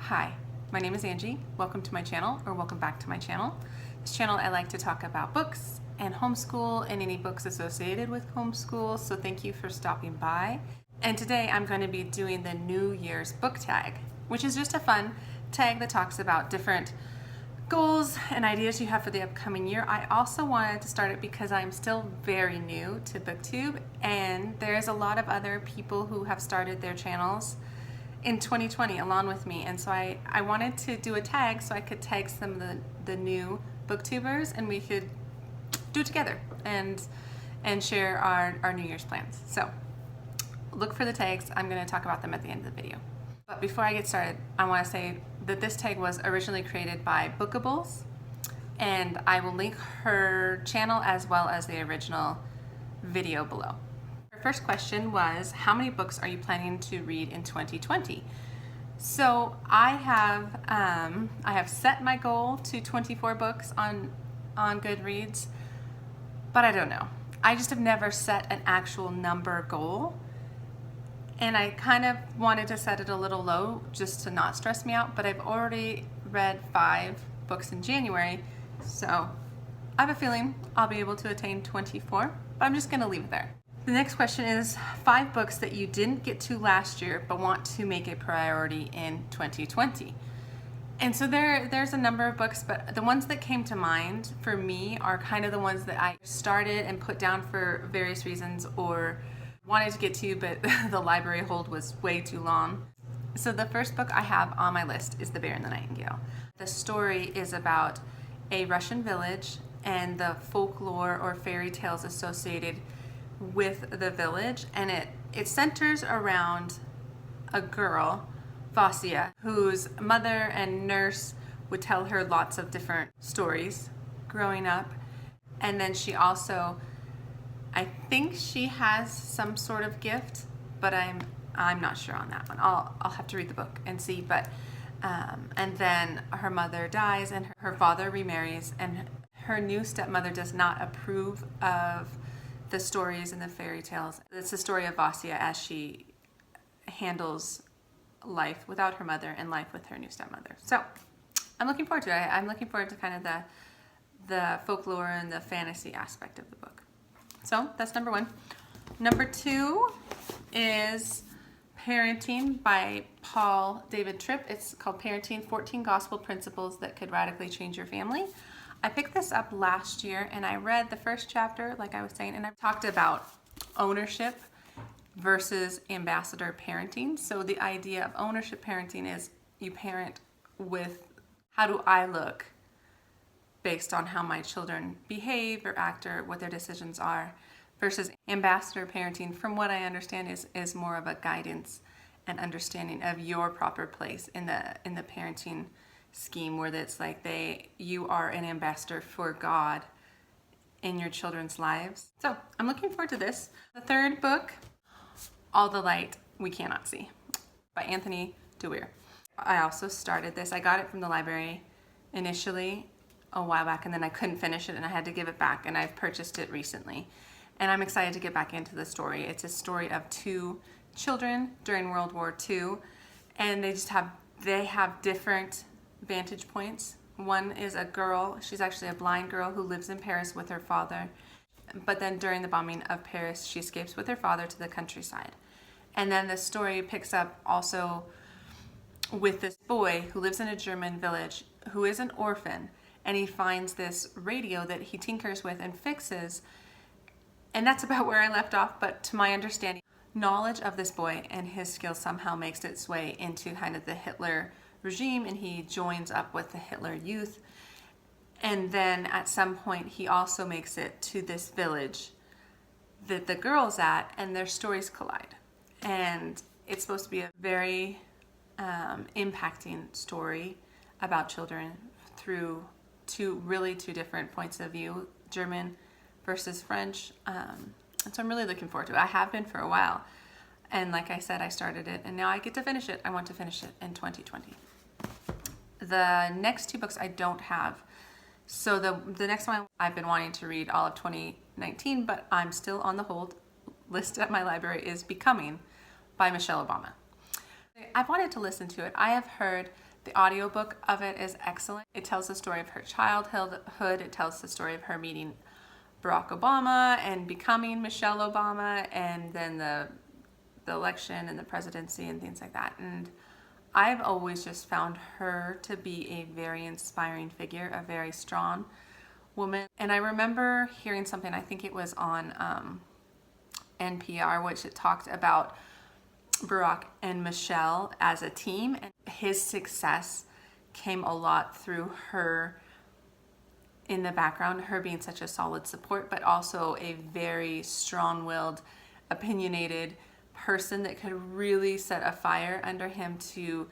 Hi, my name is Angie. Welcome to my channel, or welcome back to my channel. This channel I like to talk about books and homeschool and any books associated with homeschool, so thank you for stopping by. And today I'm going to be doing the New Year's book tag, which is just a fun tag that talks about different goals and ideas you have for the upcoming year. I also wanted to start it because I'm still very new to BookTube, and there's a lot of other people who have started their channels in 2020 along with me, and so I wanted to do a tag so I could tag some of the new booktubers and we could do it together and share our New Year's plans. So look for the tags. I'm going to talk about them at the end of the video. But before I get started, I want to say that this tag was originally created by Bookables, and I will link her channel as well as the original video below. Her first question was, how many books are you planning to read in 2020? So I have set my goal to 24 books on Goodreads, but I don't know. I just have never set an actual number goal. And I kind of wanted to set it a little low just to not stress me out, but I've already read 5 books in January, so I have a feeling I'll be able to attain 24, but I'm just going to leave it there. The next question is 5 books that you didn't get to last year but want to make a priority in 2020. And so there's a number of books, but the ones that came to mind for me are kind of the ones that I started and put down for various reasons or wanted to get to, but the library hold was way too long. So the first book I have on my list is The Bear and the Nightingale. The story is about a Russian village and the folklore or fairy tales associated with the village, and it centers around a girl, Vasya, whose mother and nurse would tell her lots of different stories growing up, and then she also, I think she has some sort of gift, but I'm not sure on that one. I'll have to read the book and see. But and then her mother dies, and her father remarries, and her new stepmother does not approve of the stories and the fairy tales. It's the story of Vasya as she handles life without her mother and life with her new stepmother. So I'm looking forward to it. I'm looking forward to kind of the folklore and the fantasy aspect of the book. So that's number 1. Number 2 is Parenting by Paul David Tripp. It's called Parenting, 14 Gospel Principles That Could Radically Change Your Family. I picked this up last year and I read the first chapter, like I was saying, and I talked about ownership versus ambassador parenting. So the idea of ownership parenting is you parent with, how do I look based on how my children behave or act or what their decisions are, versus ambassador parenting, from what I understand, is more of a guidance and understanding of your proper place in the parenting scheme, where it's like you are an ambassador for God in your children's lives. So I'm looking forward to this. The third book, All the Light We Cannot See, by Anthony DeWeer. I also started this. I got it from the library initially a while back, and then I couldn't finish it and I had to give it back, and I've purchased it recently. And I'm excited to get back into the story. It's a story of 2 children during World War II, and they have different vantage points. One is a girl, she's actually a blind girl who lives in Paris with her father, but then during the bombing of Paris, she escapes with her father to the countryside. And then the story picks up also with this boy who lives in a German village who is an orphan, and he finds this radio that he tinkers with and fixes. And that's about where I left off, but to my understanding, knowledge of this boy and his skills somehow makes its way into kind of the Hitler regime, and he joins up with the Hitler Youth. And then at some point, he also makes it to this village that the girl's at, and their stories collide. And it's supposed to be a very impacting story about children through two different points of view, German versus French. And so I'm really looking forward to it. I have been for a while. And like I said, I started it and now I get to finish it. I want to finish it in 2020. The next 2 books I don't have. So the next one I've been wanting to read all of 2019, but I'm still on the hold list at my library, is Becoming by Michelle Obama. I've wanted to listen to it. I have heard The audiobook of it is excellent. It tells the story of her childhood. It tells the story of her meeting Barack Obama and becoming Michelle Obama, and then the election and the presidency and things like that. And I've always just found her to be a very inspiring figure, a very strong woman. And I remember hearing something, I think it was on NPR, which it talked about Barack and Michelle as a team, and his success came a lot through her in the background, her being such a solid support, but also a very strong-willed, opinionated person that could really set a fire under him to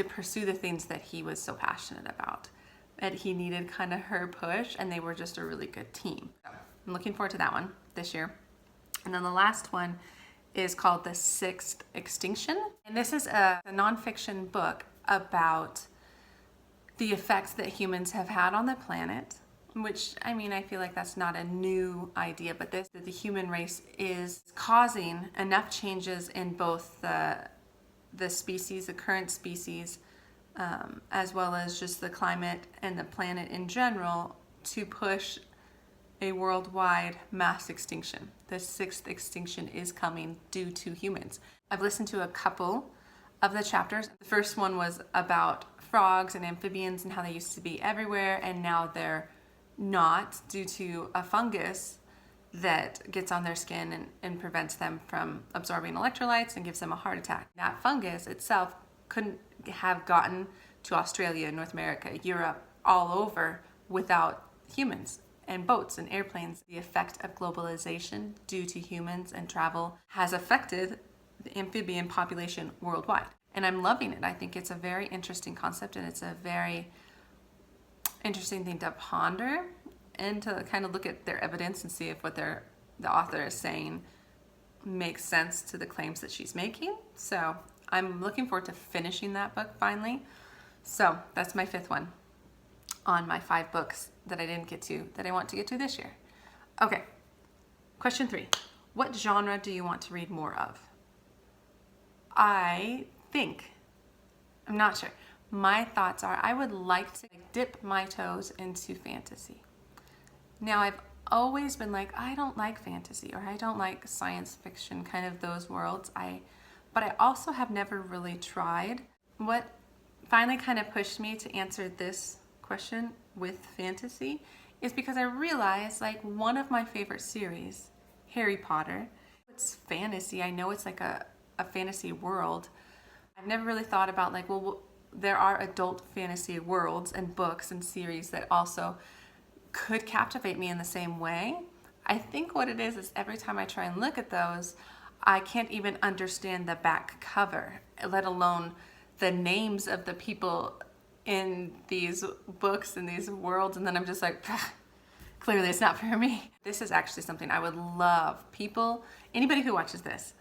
pursue the things that he was so passionate about. And he needed kind of her push, and they were just a really good team. So I'm looking forward to that one this year. And then the last one is called The Sixth Extinction. And this is a nonfiction book about the effects that humans have had on the planet, which, I mean, I feel like that's not a new idea, but that the human race is causing enough changes in both the species, the current species, as well as just the climate and the planet in general, to push a worldwide mass extinction. The sixth extinction is coming due to humans. I've listened to a couple of the chapters. The first one was about frogs and amphibians and how they used to be everywhere, and now they're not, due to a fungus that gets on their skin and prevents them from absorbing electrolytes and gives them a heart attack. That fungus itself couldn't have gotten to Australia, North America, Europe, all over without humans and boats and airplanes. The effect of globalization due to humans and travel has affected the amphibian population worldwide. And I'm loving it. I think it's a very interesting concept, and it's a very interesting thing to ponder and to kind of look at their evidence and see if what the author is saying makes sense to the claims that she's making. So I'm looking forward to finishing that book finally. So that's my fifth one on my 5 books that I didn't get to, that I want to get to this year. Okay, question 3. What genre do you want to read more of? I'm not sure. My thoughts are I would like to dip my toes into fantasy. Now, I've always been like, I don't like fantasy, or I don't like science fiction, kind of those worlds. But I also have never really tried. What finally kind of pushed me to answer this question with fantasy is because I realized, like, one of my favorite series, Harry Potter, it's fantasy. I know it's like a fantasy world. I've never really thought about, like, well, there are adult fantasy worlds and books and series that also could captivate me in the same way. I think what it is every time I try and look at those, I can't even understand the back cover, let alone the names of the people in these books and these worlds, and then I'm just like, clearly it's not for me. This is actually something I would love anybody who watches this,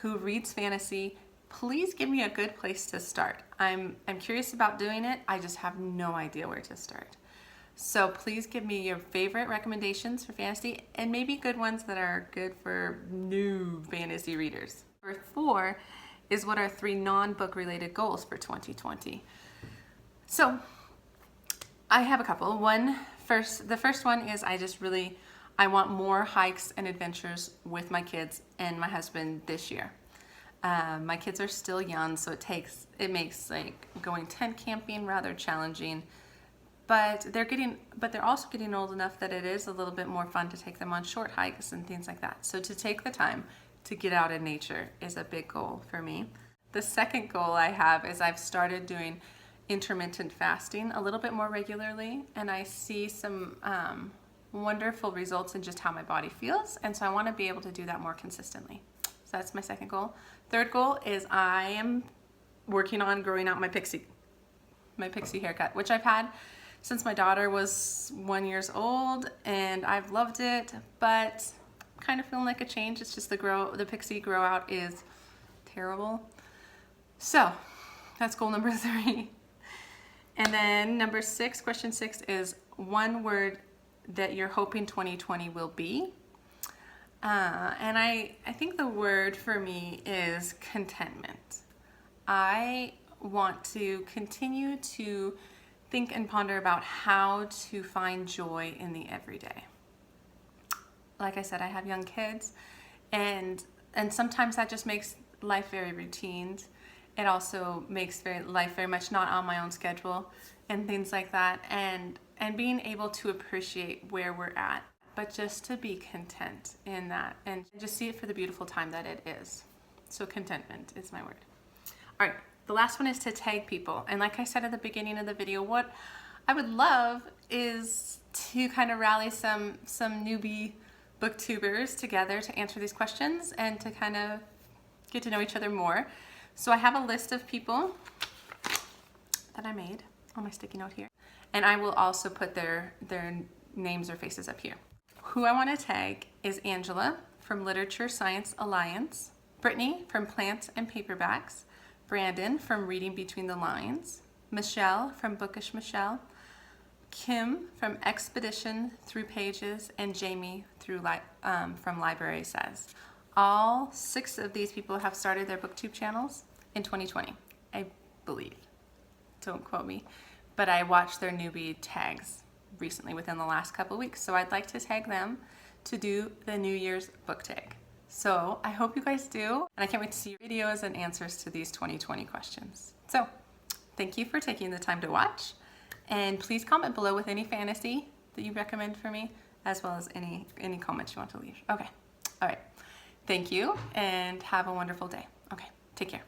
who reads fantasy, please give me a good place to start. I'm curious about doing it. I just have no idea where to start. So please give me your favorite recommendations for fantasy, and maybe good ones that are good for new fantasy readers. Number 4 is what are 3 non-book related goals for 2020. So I have a couple. The first one is I want more hikes and adventures with my kids and my husband this year. My kids are still young, so it makes like going tent camping rather challenging. But they're also getting old enough that it is a little bit more fun to take them on short hikes and things like that. So to take the time to get out in nature is a big goal for me. The second goal I have is I've started doing intermittent fasting a little bit more regularly, and I see some wonderful results in just how my body feels, and so I want to be able to do that more consistently. So that's my second goal. Third goal is I am working on growing out my pixie haircut, which I've had since my daughter was 1 year old, and I've loved it, but kind of feeling like a change. It's just the pixie grow out is terrible. So that's goal number 3. And then number 6, question 6 is one word that you're hoping 2020 will be. And I think the word for me is contentment. I want to continue to think and ponder about how to find joy in the everyday. Like I said, I have young kids, and sometimes that just makes life very routine. It also makes life very much not on my own schedule and things like that, and being able to appreciate where we're at, but just to be content in that and just see it for the beautiful time that it is. So contentment is my word. All right, the last one is to tag people. And like I said at the beginning of the video, what I would love is to kind of rally some newbie booktubers together to answer these questions and to kind of get to know each other more. So I have a list of people that I made on my sticky note here, and I will also put their names or faces up here. Who I want to tag is Angela from Literature Science Alliance, Brittany from Plants and Paperbacks, Brandon from Reading Between the Lines, Michelle from Bookish Michelle, Kim from Expedition Through Pages, and Jamie from Library Says. All 6 of these people have started their booktube channels in 2020, I believe. Don't quote me, but I watched their newbie tags recently within the last couple weeks, so I'd like to tag them to do the New Year's book tag. So I hope you guys do, and I can't wait to see your videos and answers to these 2020 questions. So thank you for taking the time to watch, and please comment below with any fantasy that you recommend for me, as well as any comments you want to leave. Okay, all right. Thank you, and have a wonderful day. Okay, take care.